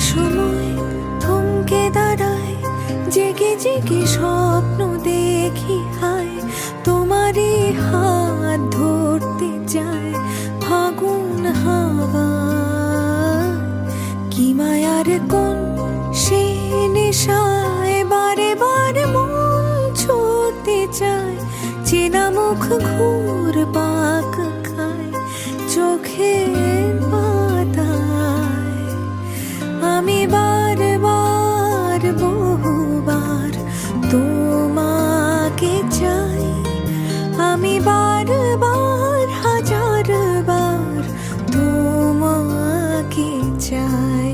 সময় থমকে দাঁড়ায়, জেগে জেগে স্বপ্ন দেখি হায়, তোমারই হাত ধরতে যায় ফাগুন হাওয়া। কি মায়ার কোন সে নেশায় বারে বারে মন ছুটতে চায়, চেনা মুখ ঘুর পাক খায় চোখের পাতায়। আমি বারবার বহুবার তোমাকে চাই, আমি বারবার হাজারবার তোমাকে চাই।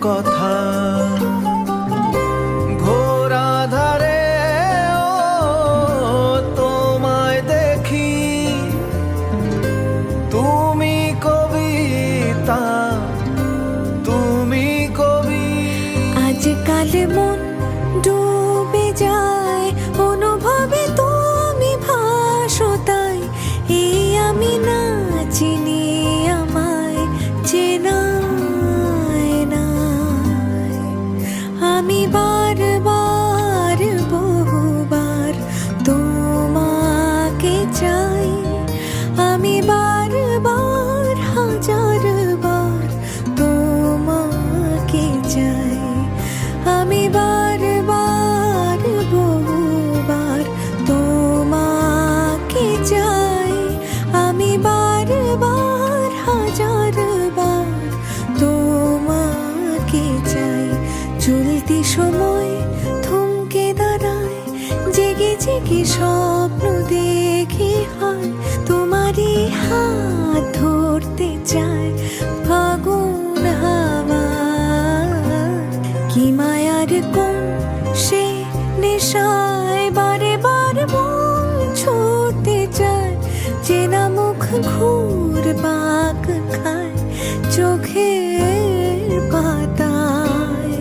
কথা ঘোরা ধারে তোমায় দেখি, তুমি কবিতা, তুমি কবি। আজকাল মন ডুবে যায় অনুভবে, তুমি ভাসো তাই এই আমি না চিনি আমায় চেনা। আমি বারবার বহুবার তোমাকে চাই, আমি বারবার হাজারবার তোমাকে চাই। আমি বারবার বহুবার তোমাকে চাই, আমি বারবার হাজারবার তোমাকে চাই। চলতি সময় থমকে দাঁড়ায়, জেগে জেগে স্বপ্ন দেখি হয়, তোমারই হাত ধরতে চায় ফাগুন হাওয়া। কি মায়ার কোন সে নেশায় বারে বার মন ছুটতে চায়, চেনা মুখ ঘুর পাক খায় চোখের পাতায়।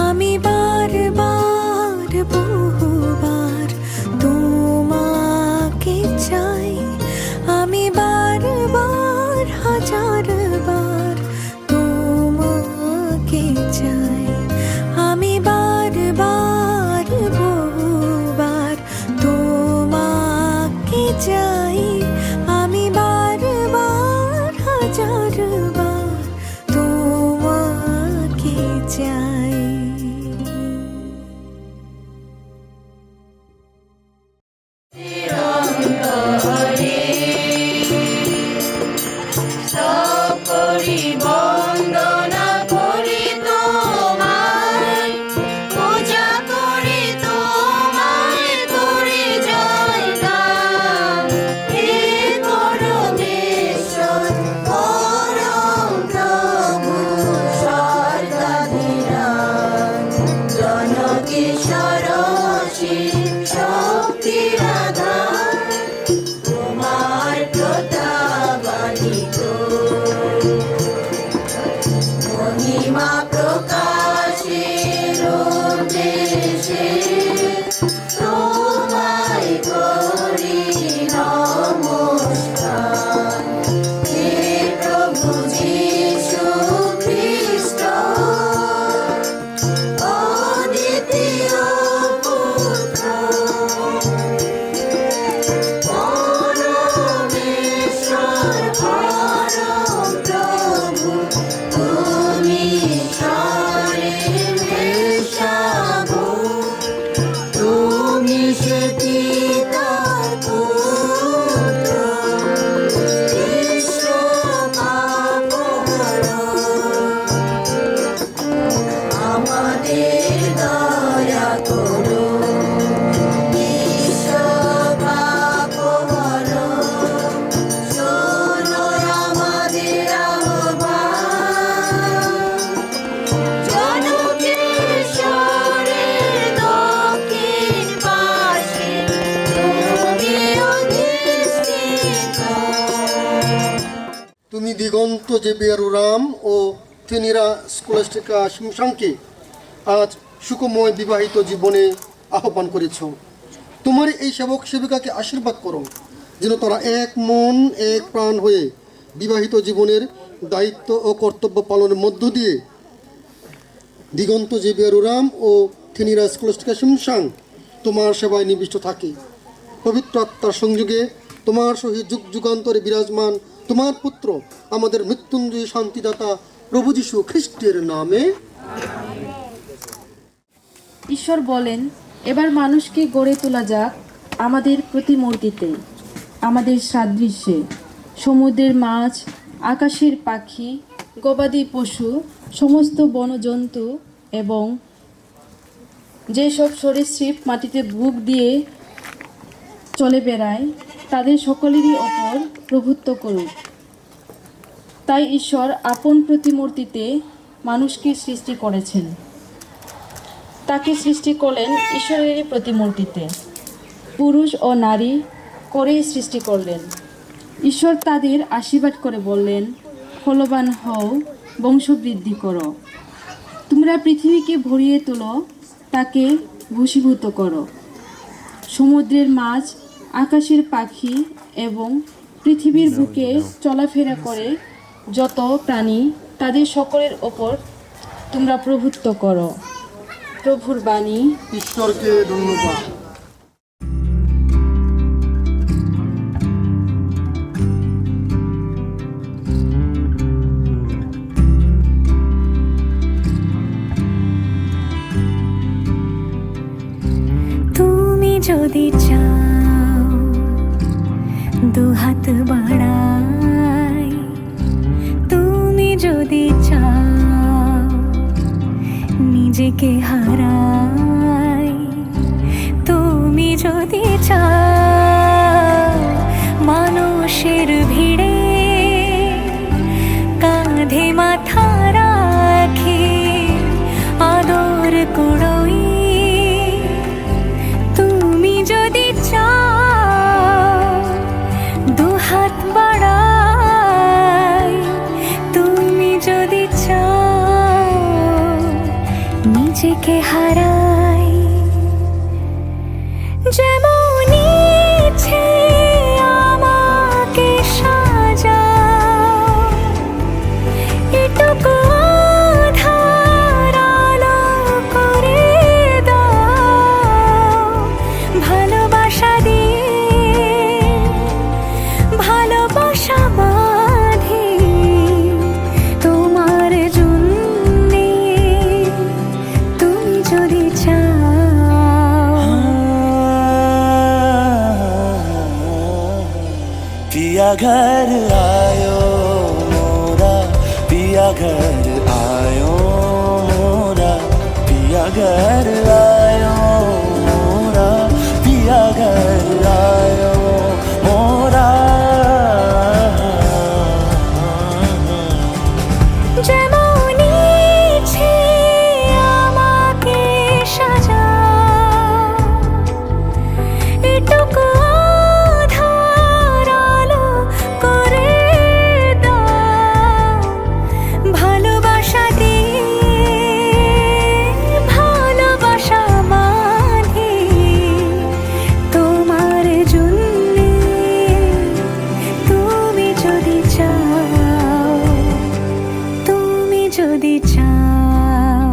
আমি বারবার বহুবার তোমাকে চাই, আমি বারবার হাজারবার তোমাকে চাই। আমি বারবার বহুবার তোমাকে চাই, আমি বারবার হাজারবার তোমাকে চাই। তুমি দিগন্ত জেবিয়ারুরাম ও থেনিরা স্কলাস্টিকা শিমশাংকে আজ সুখময় বিবাহিত জীবনে আহ্বান করেছ। তোমার এই সেবক সেবিকাকে আশীর্বাদ করো, যেন তারা এক মন এক প্রাণ হয়ে বিবাহিত জীবনের দায়িত্ব ও কর্তব্য পালনের মধ্য দিয়ে দিগন্ত জেবিয়ারুরাম ও থেনিরা স্কলাস্টিকা শিমশাং তোমার সেবায় নিবিষ্ট থাকে। পবিত্র আত্মার সংযোগে তোমার সহিত যুগ যুগান্তরে বিরাজমান তোমার পুত্র আমাদের মৃত্যুঞ্জয় শান্তিদাতা প্রভু যীশু খ্রিস্টের নামে। ঈশ্বর বলেন, এবার মানুষকে গড়ে তোলা যাক আমাদের প্রতিমূর্তিতে, আমাদের সাদৃশ্যে। সমুদ্রের মাছ, আকাশের পাখি, গবাদি পশু, সমস্ত বনজন্তু এবং যেসব সরীসৃপ মাটিতে বুক দিয়ে চলে বেড়ায়, তাদের সকলেরই ওপর প্রভুত্ব করুক। তাই ঈশ্বর আপন প্রতিমূর্তিতে মানুষকে সৃষ্টি করেছেন। তাকে সৃষ্টি করলেন ঈশ্বরেরই প্রতিমূর্তিতে, পুরুষ ও নারী করেই সৃষ্টি করলেন। ঈশ্বর তাদের আশীর্বাদ করে বললেন, ফলবান হও, বংশবৃদ্ধি করো, তোমরা পৃথিবীকে ভরিয়ে তোলো, তাকে ভূষীভূত করো। সমুদ্রের মাছ, আকাশের পাখি এবং পৃথিবীর বুকে চলাফেরা করে যত প্রাণী, তাদের সকলের ওপর তোমরা প্রভুত্ব করো। প্রভুর বাণী। ঈশ্বরকে ধন্যবাদ। তুমি যদি চাও দুহাত বাড়াই, তুমি যদি চাও নিজেকে হারাই, তুমি যদি চাও মানুষের ভিড়ে কাঁধে মাথা রাখি আদর কুড়োই, তুমি যদি চাও দুহাত বাড়াই, তুমি যদি চাও নিজেকে হারাই, যেমন ইচ্ছে আমাকে সাজাও, এটুকু আধার আলো করে দাও, ভালোবাসা দিয়ে ভালোবাসা বাঁধি তোমার জন্যে, তুমি যদি চাও। पिया घर आयो मोरा, पिया घर आयो मोरा, पिया घर आयो मोरा, पिया घर आयो मोरा। যেমন ইচ্ছে আমাকে সাজাও, এটুকু আধার আলো করে দাও, ভালোবাসা দিয়ে ভালোবাসা বাঁধি তোমার জন্যে, তুমি যদি চাও, তুমি যদি চাও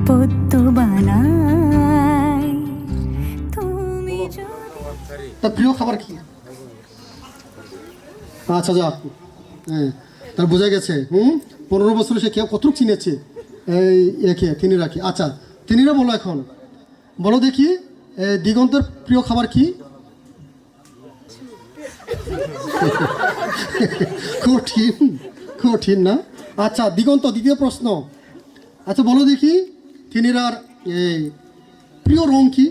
পদ্ম বানাই, তুমি যদি তার প্রিয় খাবার কি? আচ্ছা যাক, হ্যাঁ তার বোঝা গেছে। 15 বছরে সে কতটুকু চিনেছে এই একে তিনি রাখি। আচ্ছা তিনিরা বলো, এখন বলো দেখি দিগন্তের প্রিয় খাবার কি? কঠিন কঠিন না? আচ্ছা দিগন্ত, দ্বিতীয় প্রশ্ন। আচ্ছা বলো দেখি তিনিরার প্রিয় রং কি?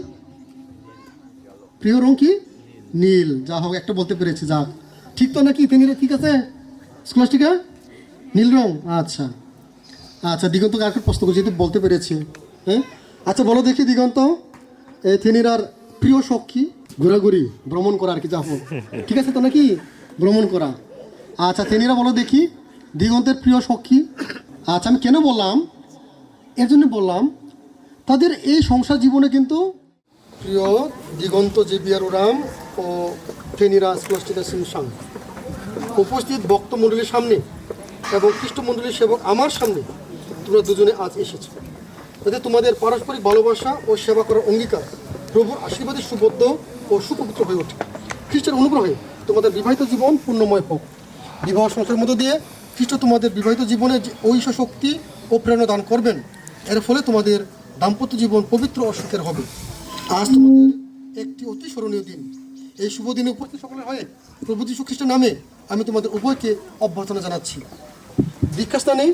প্রিয় রং কি? নীল। যা হোক একটা বলতে পেরেছি, যাক ঠিক তো নাকি? তিনিরা ঠিক আছে? স্কলাস্টিকা নীল রং। আচ্ছা আচ্ছা দিগন্তকে আরেকটা প্রশ্ন করছি, যেহেতু বলতে পেরেছি। হ্যাঁ আচ্ছা বলো দেখি দিগন্ত, এই তিনিরার প্রিয় শখ কি? ঘোরাঘুরি, ভ্রমণ করা আর কি। যা হোক ঠিক আছে তো নাকি? ভ্রমণ করা। আচ্ছা তিনিরা বলো দেখি, দিগন্তের প্রিয় সখী। আচ্ছা আমি কেন বললাম, এর জন্য বললাম তাদের এই সংসার জীবনে কিন্তু প্রিয় দিগন্ত জেবিয়ার রাম ও ফেনিরা স্কলাস্টিকা সিমসাং উপস্থিত ভক্ত মণ্ডলীর সামনে এবং খ্রিস্টমণ্ডলীর সেবক আমার সামনে তোমরা দুজনে আজ এসেছো, যাতে তোমাদের পারস্পরিক ভালোবাসা ও সেবা করার অঙ্গীকার প্রভুর আশীর্বাদে সুবদ্ধ ও সুপবিত্র হয়ে ওঠে। খ্রিস্টের অনুগ্রহে তোমাদের বিবাহিত জীবন পূর্ণময় হোক। বিবাহ সংসারের মধ্য দিয়ে খ্রিস্ট তোমাদের বিবাহিত জীবনে যে ঐশ্বর শক্তি ও প্রেরণা দান করবেন, এর ফলে তোমাদের দাম্পত্য জীবন পবিত্র ও সুখের হবে। আজ তোমাদের একটি অতি স্মরণীয় দিন। এই শুভ দিনে উপস্থিত সকলের হয়ে প্রভু যীশু খ্রিস্টের নামে আমি তোমাদের উভয়কে অভ্যর্থনা জানাচ্ছি। দীক্ষাস্থানে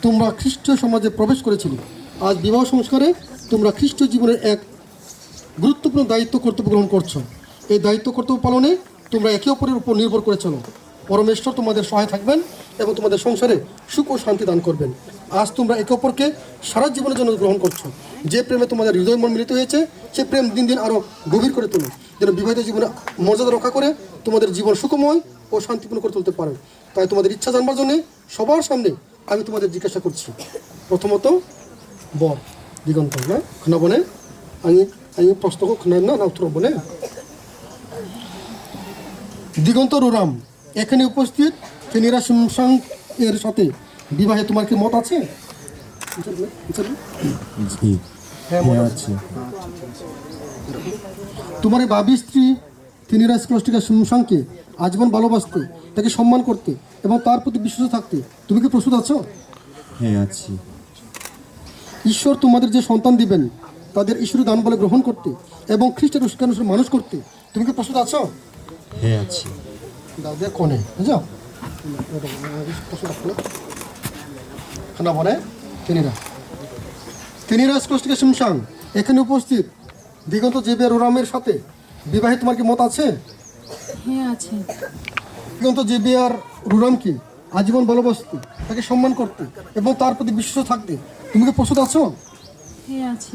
তোমরা খ্রিস্টীয় সমাজে প্রবেশ করেছিলে। আজ বিবাহ সংস্কারে তোমরা খ্রিস্টীয় জীবনের এক গুরুত্বপূর্ণ দায়িত্ব কর্তব্য গ্রহণ করছো। এই দায়িত্ব কর্তব্য পালনে তোমরা একে অপরের উপর নির্ভর করে চলো। পরমেশ্বর তোমাদের সহায় থাকবেন এবং তোমাদের সংসারে সুখ ও শান্তি দান করবেন। আজ তোমরা একে অপরকে সারা জীবনের জন্য গ্রহণ করছো। যে প্রেমে তোমাদের হৃদয় মন মিলিত হয়েছে, সে প্রেম দিন দিন আরও গভীর করে তোলো, যেন বিবাহিত জীবনে মর্যাদা রক্ষা করে তোমাদের জীবন সুখময় ও শান্তিপূর্ণ করে তুলতে পারে। তাই তোমাদের ইচ্ছা জানবার জন্য সবার সামনে আমি তোমাদের জিজ্ঞাসা করছি। প্রথমত বর দিগন্ত না খনা বনে আমি প্রশ্ন খনা না উত্তর বনে দিগন্ত রুরাম এখানে উপস্থিত ফেনিরা সিমসাং এর সাথে বিবাহে তোমার কি মত আছে? হ্যাঁ, মত আছে। তোমার এই ভাবি স্ত্রী ফেনিরা স্কলাস্টিকা সিমসাংকে আজীবন ভালোবাসতে, তাকে সম্মান করতে এবং তার প্রতি বিশ্বাস থাকতে তুমি কি প্রস্তুত আছো? হ্যাঁ আছি। ঈশ্বর তোমাদের যে সন্তান দিবেন তাদের ঈশ্বরী দান বলে গ্রহণ করতে এবং খ্রিস্টের শিক্ষানুসারে মানুষ করতে তুমি কি প্রস্তুত আছো? হ্যাঁ আছি। দাদা কনে বুঝাও খানা বলে তিনিরা স্কলাস্টিকা সিমসাং এখানে উপস্থিত দিগন্ত জেবিয়ার রুরামের সাথে বিবাহে তোমার কি মত আছে? হ্যাঁ আছে। দিগন্ত জেবিয়ার রুরামকে আজীবন ভালোবাসতে, তাকে সম্মান করতে এবং তার প্রতি বিশ্বাস থাকতে তুমি কি প্রস্তুত আছো? হ্যাঁ আছি।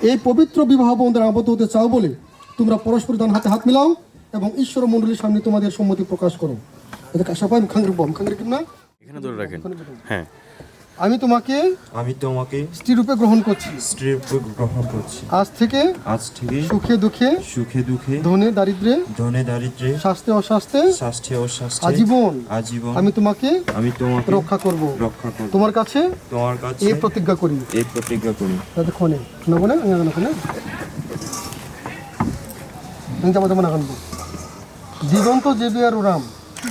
এই পবিত্র বিবাহ বন্ধনে আবদ্ধ হতে চাও বলে তোমরা পরস্পর দান হাতে হাত মিলাও এবং ঈশ্বর মণ্ডলীর সামনে তোমাদের সম্মতি প্রকাশ করো। এটা আশা পাই খাঙ্গরি না এখানে ধরে রাখেন। হ্যাঁ, আমি তোমাকে স্ত্রী রূপে গ্রহণ করছি। গ্রহণ করছি। আজ থেকে সুখে দুঃখে ধনে দারিদ্রে স্বাস্থ্যে অস্বাস্থ্যে আজীবন আমি তোমাকে রক্ষা করব। তোমার কাছে এই প্রতিজ্ঞা করি। তাতে ক্ষণে নেবো না দিগন্ত জেবিয়ার রাম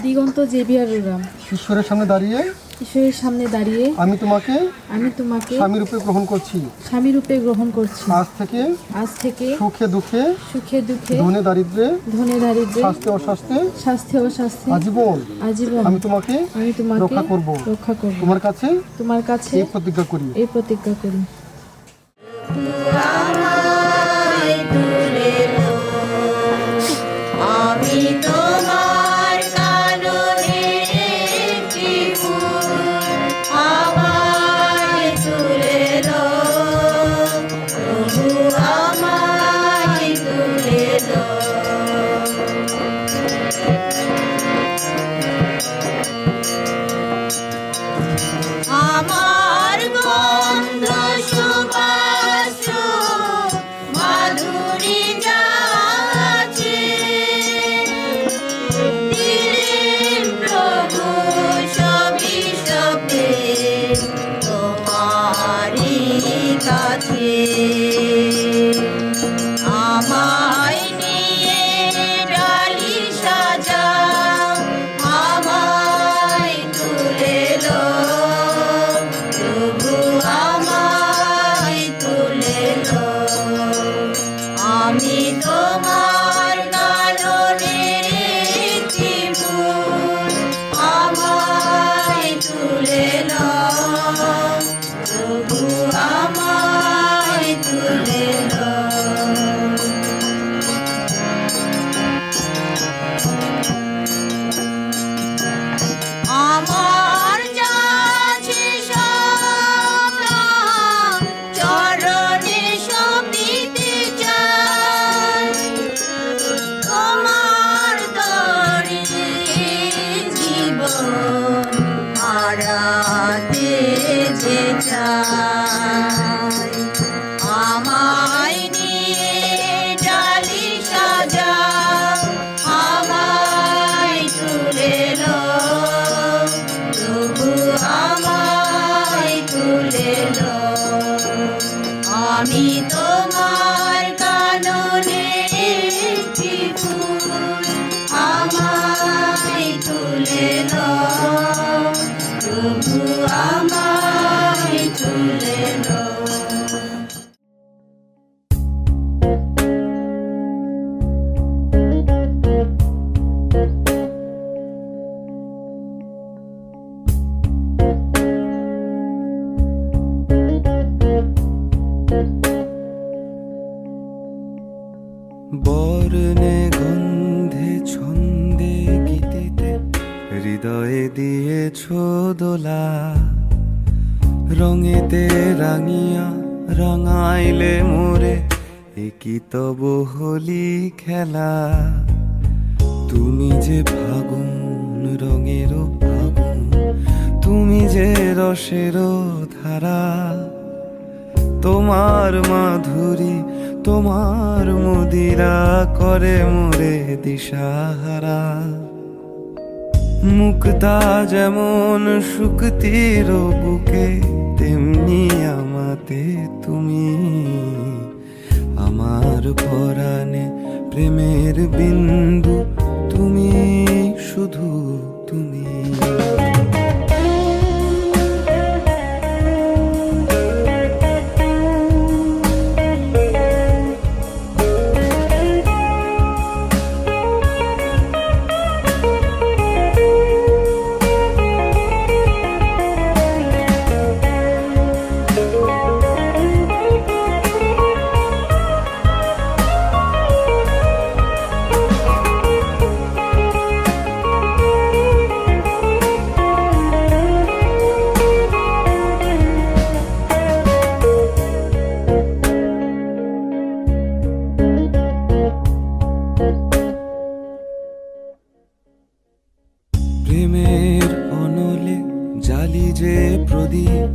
দিগন্ত জেবিয়ার রুরাম ঈশ্বরের সামনে দাঁড়িয়ে আমি তোমাকে স্বামী রূপে গ্রহণ করছি। আজ থেকে সুখে দুঃখে ধনে দারিদ্রে স্বাস্থ্যে অস্বাস্থ্যে আজীবন আমি তোমাকে রক্ষা করব। তোমার কাছে এই প্রতিজ্ঞা করি। আমার গন্ধ সুবাস মাধুরী যাচ্ছে দিলেন প্রভু সবই সবে তোমারই কাছে। আমায় নিয়ে ডালি সাজা আমায় তুলে লো প্রভু আমায় তুলে লো। আমি তোমার গালনের একটি ফুল আমায় তুলে লো প্রভু আমায় তুলে লো। আমার যাচ্ছে সব চরণে সপিতে চাই তোমার তরে আমি তোমার কাননে একটি ফুল, আমায় তুলে নাও প্রভু, আমায় তুলে নাও। বর্ণে গন্ধে ছন্দে গীতিতে হৃদয়ে দিয়েছ দোলা, রঙেতে রাঙিয়া রাঙাইলে মোরে একই তব হোলি খেলা। তুমি যে ফাগুন রঙের ফাগুন, তুমি যে রসের ধারা, তোমার মাধুরী তোমার মদিরা করে মোরে দিশাহারা। মুক্তা যেমন শুকতির বুকে, তেমনি আমাতে তুমি, আমার পরাণে প্রেমের বিন্দু তুমি, শুধু তুমি। প্রেমের অনলে জালি যে প্রদীপ,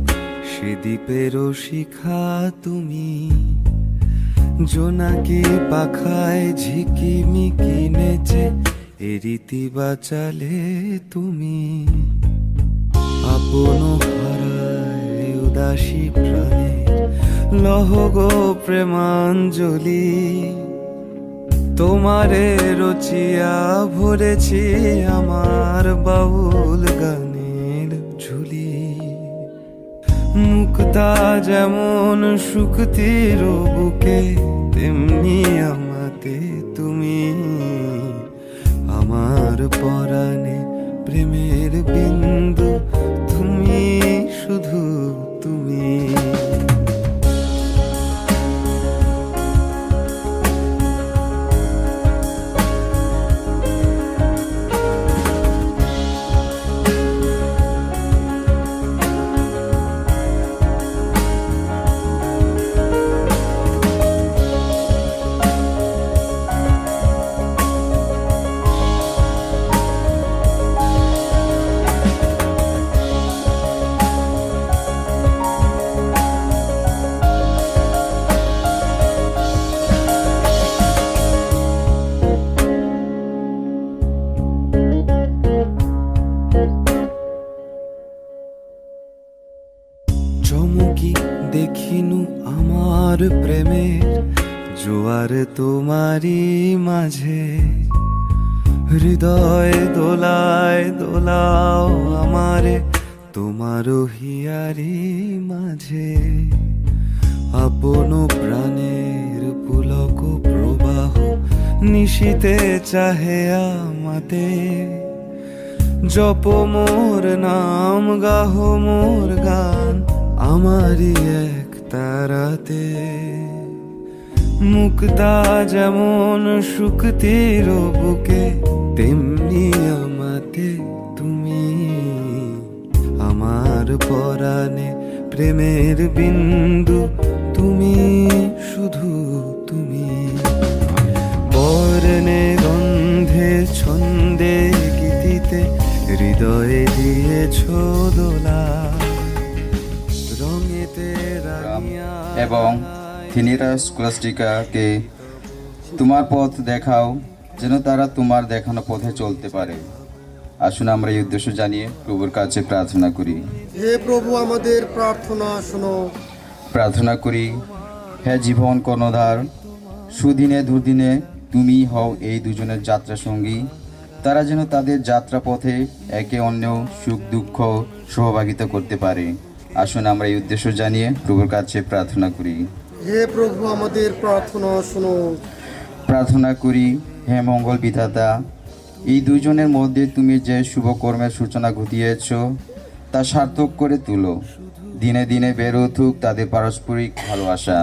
সে দ্বীপের শিখা তুমি, জোনাকি পাখায় ঝিকিমিকি নেচে এ রীতি বাঁচালে তুমি। আপন হারায় উদাসী প্রাণের লহ গো প্রেমাঞ্জলি, তোমারে রচিয়া ভরেছি আমার বাউল গানের ঝুলি। মুক্তা যেমন শুকতির বুকে, তেমনি আমাতে তুমি, আমার পরাণে প্রেমের বিন্দু তুমি, শুধু তুমি। চমকি দেখিনু আমার প্রেমের জোয়ার তোমারই মাঝে, হৃদয় দোলায় দোলাও আমারে তোমার হিয়ারি মাঝে। আপন প্রাণের পুলক প্রবাহ নিশীতে চাহে আমাতে, জপ মোর নাম গাহ মোর গান আমারই এক তারাতে। মুক্তা যেমন শুকতির বুকে, তেমনি আমাতে তুমি, আমার পরাণে প্রেমের বিন্দু তুমি, শুধু তুমি। বর্ণে গন্ধে ছন্দে গীতিতে হৃদয়ে দিয়েছ দোলা, রঙেতে রাঙিয়া এবং থিনিরা স্কলাস্টিকাকে তোমার পথ দেখাও, যেন তারা তোমার দেখানো পথে চলতে পারে। আসুন আমরা এই উদ্দেশ্য জানিয়ে প্রভুর কাছে প্রার্থনা করি। হে প্রভু, আমাদের প্রার্থনা শোনো। প্রার্থনা করি, হে জীবন কর্ণধার, সুদিনে দুর্দিনে তুমি হও এই দুজনের যাত্রা সঙ্গী। তারা যেন তাদের যাত্রা পথে একে অন্য সুখ দুঃখ সহভাগিতা করতে পারে। আসুন আমরা এই উদ্দেশ্য জানিয়ে প্রভুর কাছে প্রার্থনা করি। হে প্রভু, আমাদের প্রার্থনা শোনো। প্রার্থনা করি, হে মঙ্গল বিধাতা, এই দুজনের মধ্যে তুমি যে শুভকর্মের সূচনা ঘটিয়েছ তা সার্থক করে তুলো। দিনে দিনে বেড়ে উঠুক তাদের পারস্পরিক ভালোবাসা।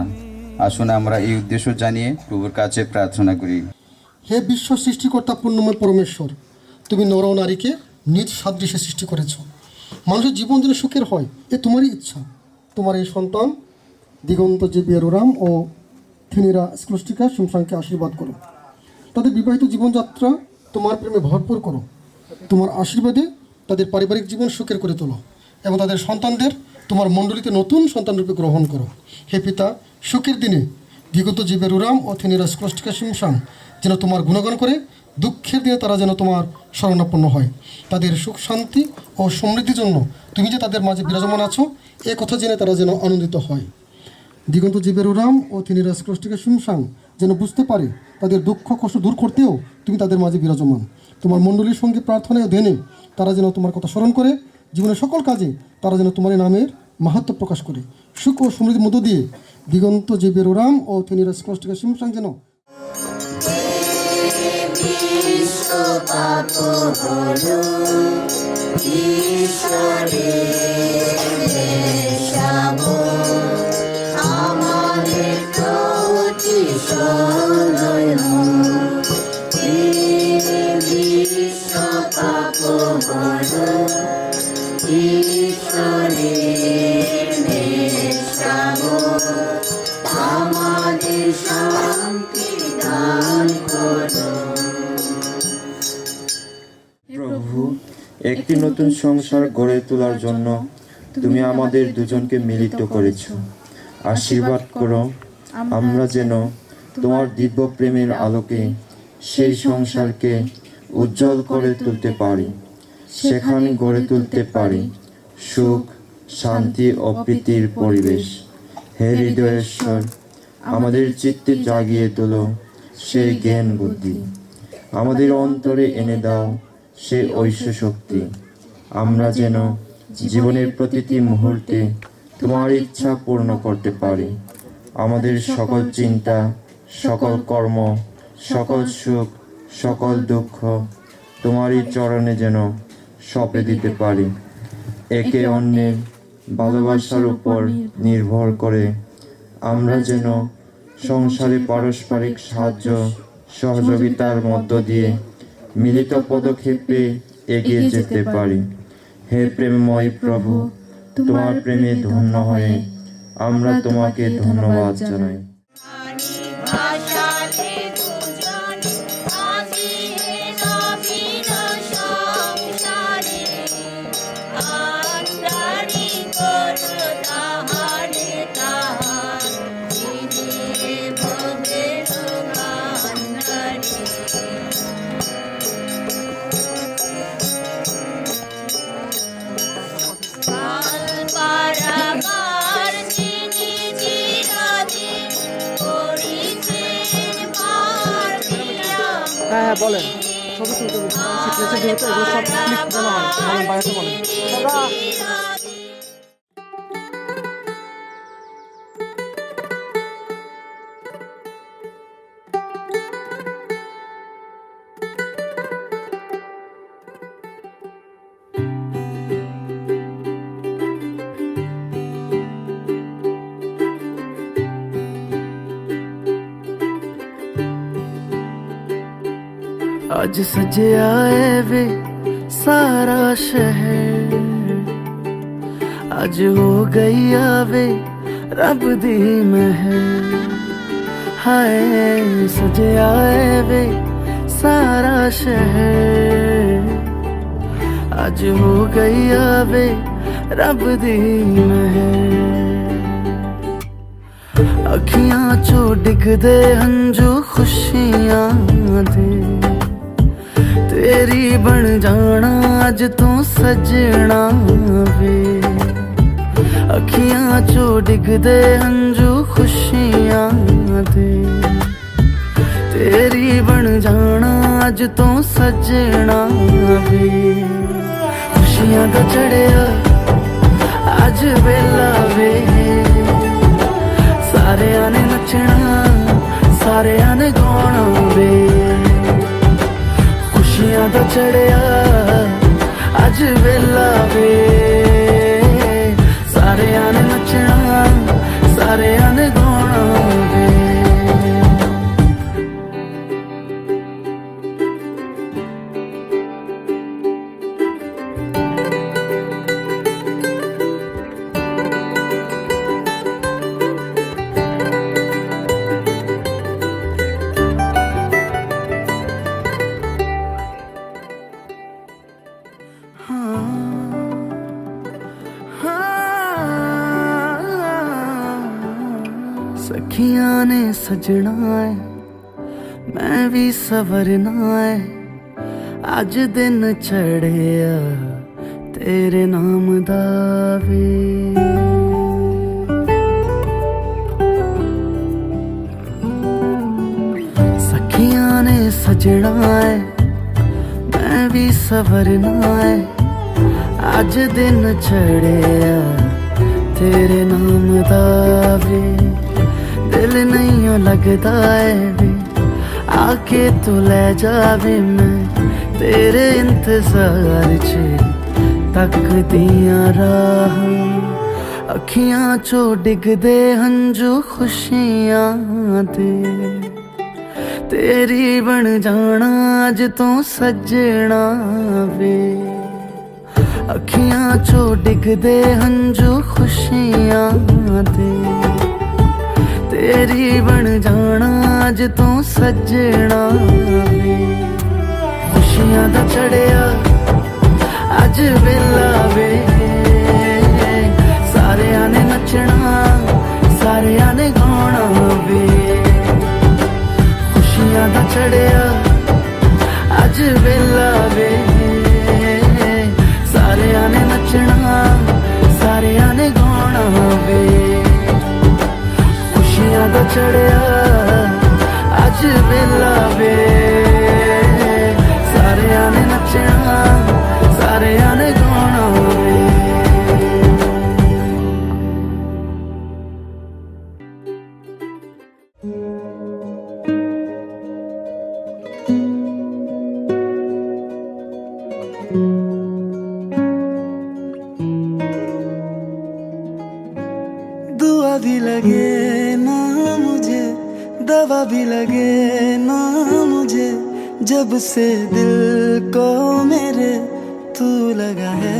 আসুন আমরা এই উদ্দেশ্য জানিয়ে প্রভুর কাছে প্রার্থনা করি। হে বিশ্ব সৃষ্টিকর্তা পূর্ণময় পরমেশ্বর, তুমি নর ও নারীকে নিজ সাদৃশ্যে সৃষ্টি করেছ। মানুষের জীবন যেন সুখের হয়, এ তোমারই ইচ্ছা। তোমার এই সন্তান দিগন্ত জেভিয়ার ওরাম ও থিনিরা স্কোলাস্টিকা শিমশানকে আশীর্বাদ করো। তাদের বিবাহিত জীবনযাত্রা তোমার প্রেমে ভরপুর করো। তোমার আশীর্বাদে তাদের পারিবারিক জীবন সুখের করে তোলো এবং তাদের সন্তানদের তোমার মণ্ডলীতে নতুন সন্তানরূপে গ্রহণ করো। হে পিতা, সুখের দিনে দিগন্ত জেভিয়ার ওরাম ও থিনিরা স্কোলাস্টিকা শিমশান যেন তোমার গুণগান করে, দুঃখের দিনে তারা যেন তোমার শরণাপন্ন হয়। তাদের সুখ শান্তি ও সমৃদ্ধির জন্য তুমি যে তাদের মাঝে বিরাজমান আছো এ কথা জেনে তারা যেন আনন্দিত হয়। দিগন্ত জেভিয়ার ওরাম ও থিনিরা স্কোলাস্টিকা শিমশান যেন বুঝতে পারে তাদের দুঃখ কষ্ট দূর করতেও তুমি তাদের মাঝে বিরাজমান। তোমার মণ্ডলীর সঙ্গে প্রার্থনায় ও ধ্যানে তারা যেন তোমার কথা স্মরণ করে জীবনের সকল কাজে তারা যেন তোমার নামের মাহাত্ম্য প্রকাশ করে। সুখ ও সমৃদ্ধির মধ্য দিয়ে দিগন্ত জেভিয়ার ওরাম ও থিনিরা স্কোলাস্টিকা শিমশান যেন বিশ্ব পাপ হলো ঈশ্বরের শাব, আমাদের প্রতি সদয় বিশ্ব পাপ হলো ঈশ্বরের শাব, আমাদের শান্তি দান করো। প্রভু, একটি নতুন সংসার গড়ে তোলার জন্য তুমি আমাদের দুজনকে মিলিত করেছ। আশীর্বাদ করো আমরা যেন তোমার দিব্য প্রেমের আলোকে সেই সংসারকে উজ্জ্বল করে তুলতে পারি। সেখানে গড়ে তুলতে পারি সুখ, শান্তি ও প্রীতির পরিবেশ। হে হৃদয়েশ্বর, আমাদের চিত্তে জাগিয়ে তোলো সেই জ্ঞান বুদ্ধি। আমাদের অন্তরে এনে দাও সেই ঐশ্য শক্তি। আমরা যেন জীবনের প্রতিটি মুহূর্তে তোমার ইচ্ছা পূর্ণ করতে পারি। আমাদের সকল চিন্তা, সকল কর্ম, সকল সুখ, সকল দুঃখ তোমারই চরণে যেন সঁপে দিতে পারি। একে অন্যের ভালোবাসার উপর নির্ভর করে আমরা যেন সংসারে পারস্পরিক সাহায্য সহযোগিতার মধ্য দিয়ে মিলিত পদক্ষেপে এগিয়ে যেতে পারি। হে প্রেমময় প্রভু, তোমার প্রেমে ধন্য হয়ে আমরা তোমাকে ধন্যবাদ জানাই। ভাষাতে দুজন আজি নবীন সংসারে, আন্দারি করো তাহারে তাহার, দিনে ভবের গান্ধারে। কাল পারাবার যিনি চিরদিন করিছেন পার দিয়া। হ্যাঁ বলেন, ছবি তুলতে শিখেছে যেহেতু এগুলো সব ক্লিক করা হয়, বলেন বাইরে বলেন। आज सजे आए वे सारा शहर, आज हो गई आवे रब दी महर। हाय सजे आए वे सारा शहर, आज हो गई आवे रब दी महर। अखियां चो डिगदे हंजू खुशियां दे, तेरी बन जाना अज तू सजना वे। अखियां चो डिगदे हंजू खुशियां अज तो सजना वे खुशियां दा चढ़िया अज वेला वे सारेयां ने नचना सारेयां ने गाना वे खुशियां दा चढ़िया अज वेला वे सारेयां ने नचना सारेयां ने गाना वे सखियां ने सजना है मैं भी सवरना है अज दिन चढ़िया तेरे नाम दा वे सखियां ने सजना है मैं भी सवरना है अज दिन चढ़िया तेरे नाम दा वे दिल नहीं लगता है वे आके तू ले जावे मैं तेरे इंतजार च तक दियां राह अखियां चो डिगदे हंजू खुशियां दे तेरी बन जाना अज तो सजना वे अखियां चो डिगदे हंजू खुशियां दे तेरी बन जाना अज तो सजना वे खुशियां दा चढ़िया अज वेला वे सारेयां ने नचना सारेयां ने गाना वे खुशियां दा चढ़िया अज वेला वे सारेयां ने नचना सारेयां ने गाना वे खुशियां दा चढ़िया अज वेला वे सारेयां ने नचना सारेयां ने गाना वे दुआ भी लगे ना मुझे दवा भी लगे ना मुझे जब से दिल को मेरे तू लगा है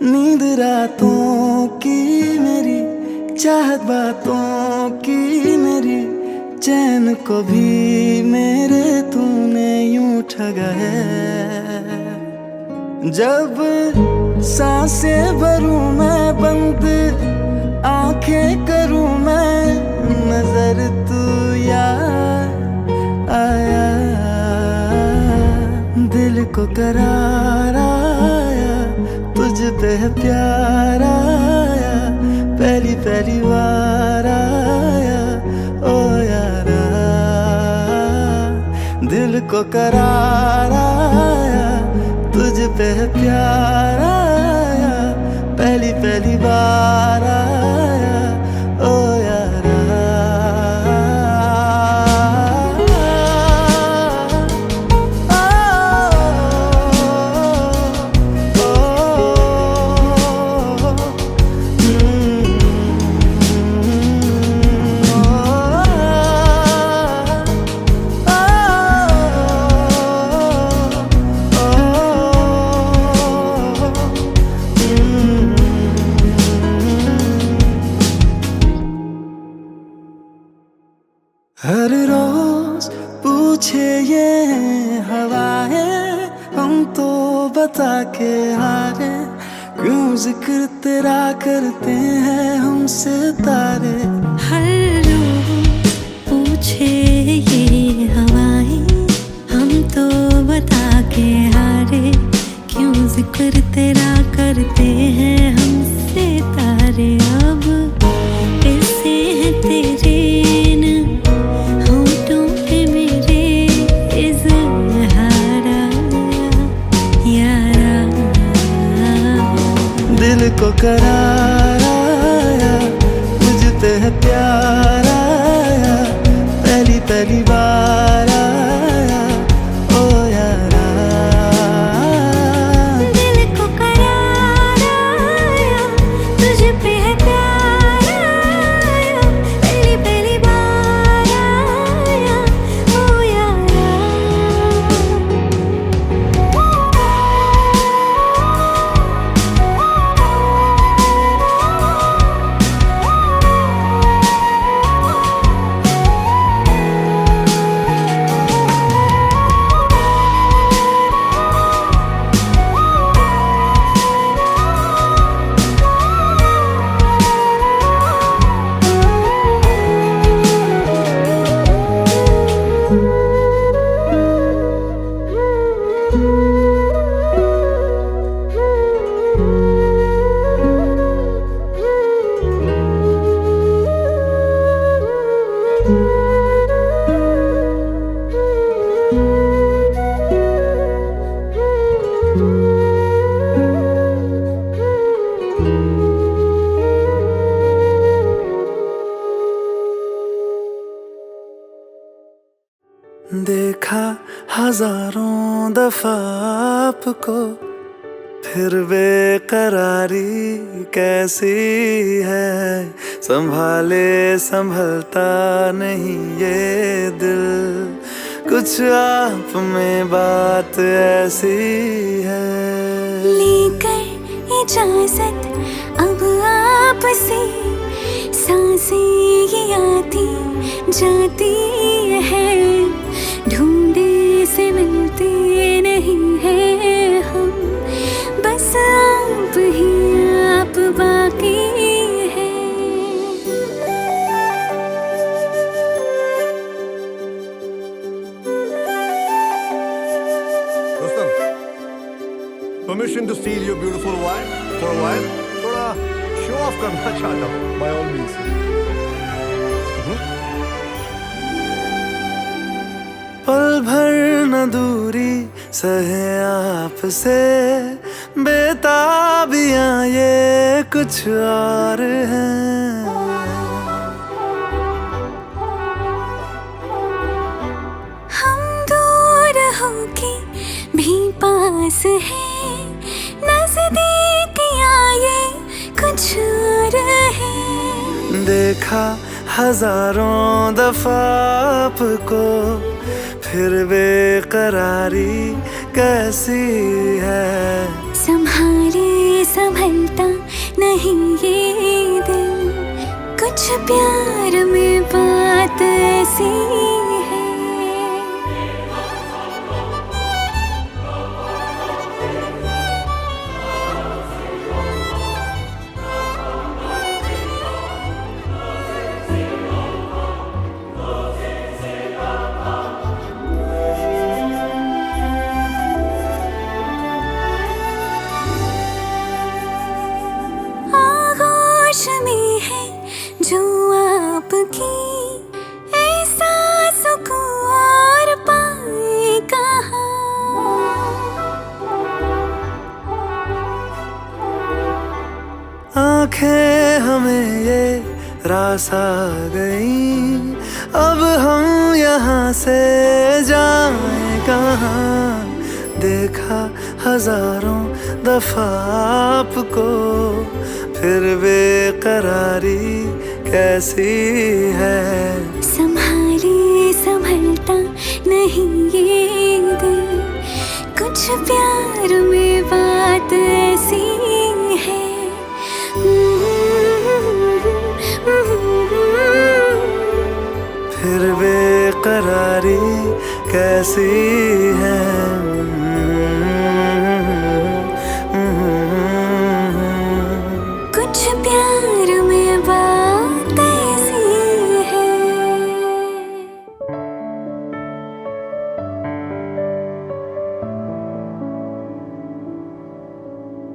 नींद रातों की मेरी चाहत बातों की मेरी चैन को भी मेरे तूने यूं ठगा है जब सांसें भरूं मैं बंद आंखें करूं मैं नजर तू यार आया दिल को करार आया तुझ पे प्यार आया पहली पहली बार आया ओ यारा दिल को करार आया तुझ पे प्यार आया पहली पहली बार आया ओ यारा हर रोज पूछे ये हवाएं हम तो बता के हारे क्यों जिक्र तेरा करते हैं हमसे तारे हर रोज पूछे ये हवाएं हम तो बता के हारे क्यों जिक्र तेरा करते हैं हमसे तारे अब कैसे है तेरे होठों पे मेरे देखा हजारों दफा आपको, फिर बेकरारी कैसी है, संभाले संभलता नहीं ये दिल, कुछ आप में बात ऐसी है। लेकर इजाजत अब आपसे, सांसें ये आती जाती है, ढूंढे से मिलते नहीं हैं हम, बस आप ही आप बाकी है। Rustam, permission to steal your beautiful wife for a while? थोड़ा show off करना चाहता हूँ, by all means. पल भर न दूरी सहे आपसे, बेताबियां ये कुछ और हैं। हम दूर होके भी पास हैं, नजदीकियां ये कुछ और है। देखा हजारों दफा आपको, फिर बेकरारी कैसी है, संभाले संभलता नहीं ये दिल, कुछ प्यार में बात ऐसी है। आगोश में है जो आपकी, ऐसा सुकून और पाए कहाँ। आंखें हमें ये रास आ गई, अब हम यहाँ से जाएं कहाँ। देखा हजारों दफा आपको, फिर बेकरारी कैसी है, संभाले संभलता नहीं ये दिल, कुछ प्यार में बात ऐसी है। फिर बेकरारी कैसी है। कुछ प्यार में बात ऐसी है।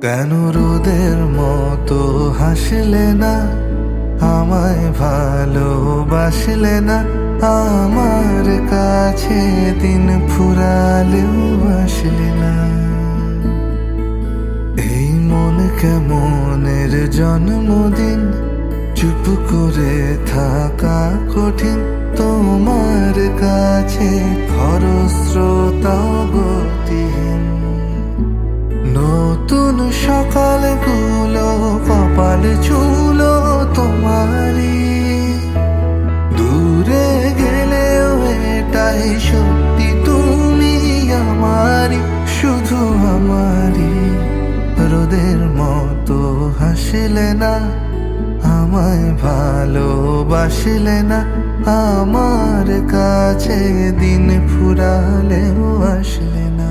কেন রোদের মতো হাসলে না, আমায় ভালোবাসলে না, আমার কাছে দিন ফুরালেও আসলে না। এই মন কেমনের জন্মদিন, চুপ করে থাকা কঠিন, তোমার কাছে খরস্রোতা গতিহীন। নতুন সকালগুলো কপাল ছুলো তোমারই, দূরে গেলেও এটাই সত্যি তুমি আমারই, শুধু আমারই। রোদের মতো হাসলে না, আমায় ভালোবাসলে না, আমার কাছে দিন ফুরালেও আসলে না।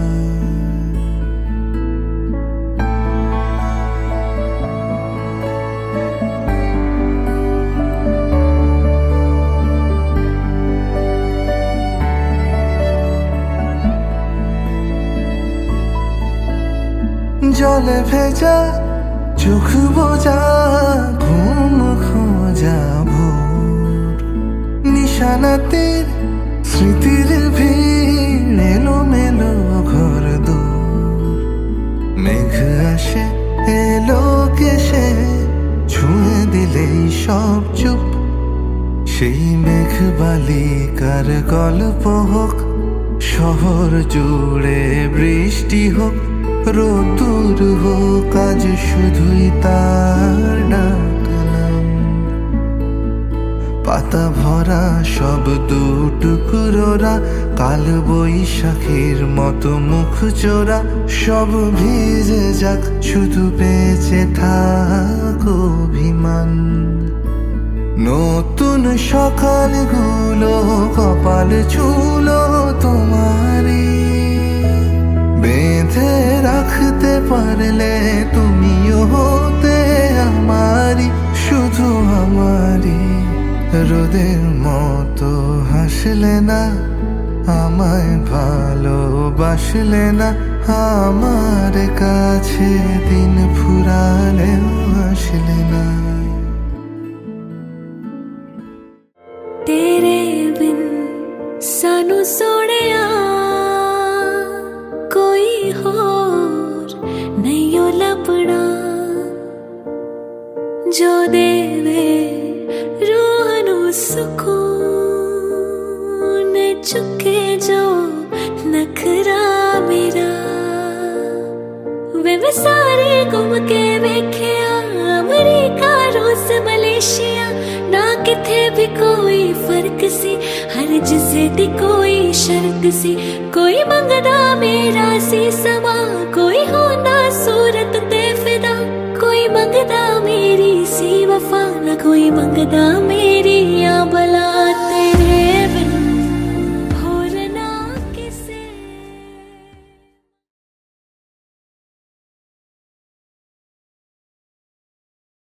জলে ভেজা চোখ বোঝা, ঘুম খোঁজা ভোর, নিশানাতের স্মৃতির ভিড়, এলো মেলো ঘর দূর। মেঘ আসে এলো কেসে, ছুঁয়ে দিলেই সব চুপ, সেই মেঘ বালিকার গল্প হোক শহর জুড়ে বৃষ্টি হোক রোদুর হোক আজ শুধুই তার ডাকলাম। পাতা ভরা সব দুটুকরোরা কাল বৈশাখীর মতো মুখ চোরা সব ভিজে যাক শুধু বেঁচে থাক অভিমান। নতুন সকালগুলো কপাল ছুলো তোমারই, বেঁধে রাখতে পারলে তুমিও হতে আমারই, শুধু আমারই। রোদের মতো হাসলে না, আমায় ভালোবাসলে না, আমার কাছে দিন ফুরালেও আসলে না। तेरे बिन सानू सोड़िया कोई होर नहीं ओ लभना, जो देवे रूह नू सुकून चुके जो नखरा मेरा। वे सारे घूम के वेख्या अमरीका रूस मलेशिया, ना किथे भी कोई फर्क सी, हर जिसे दी कोई शर्त सी। कोई मंगदा मेरा सी समा, कोई होना सूरत ते फिदा, कोई मंगदा मेरी सी वफा, ना कोई मंगदा मेरी या बला।